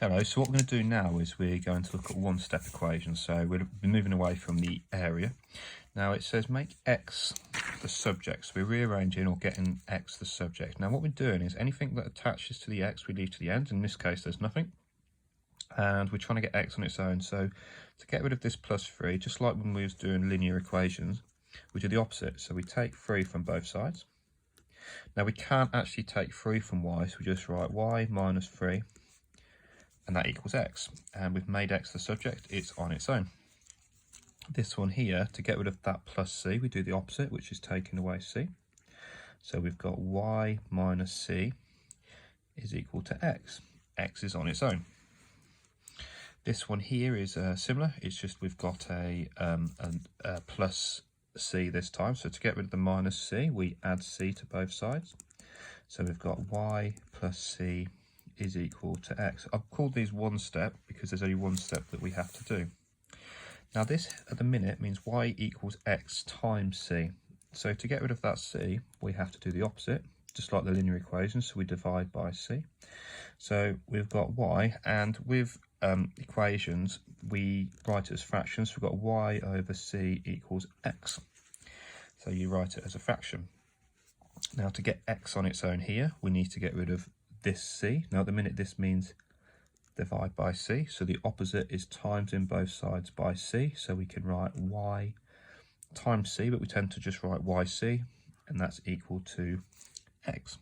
Hello, so what we're going to do now is we're going to look at one-step equations. So we're moving away from the area. Now it says make x the subject. So we're rearranging or getting x the subject. Now what we're doing is anything that attaches to the x we leave to the end. In this case there's nothing. And we're trying to get x on its own. So to get rid of this plus 3, just like when we was doing linear equations, we do the opposite. So we take 3 from both sides. Now we can't actually take 3 from y, so we just write y minus 3. And that equals x, and we've made x the subject, it's on its own. This one here, to get rid of that plus c, we do the opposite, which is taking away c. So we've got y minus c is equal to x. X is on its own. This one here is similar, it's just we've got a plus c this time. So to get rid of the minus c, we add c to both sides. So we've got y plus c is equal to x. I've called these one step because there's only one step that we have to do. Now this at the minute means y equals x times c. So to get rid of that c, we have to do the opposite, just like the linear equation, so we divide by c. So we've got y, and with equations, we write it as fractions. So we've got y over c equals x. So you write it as a fraction. Now to get x on its own here, we need to get rid of this c. Now at the minute this means divide by c, so the opposite is times in both sides by c, so we can write y times c, but we tend to just write yc, and that's equal to x.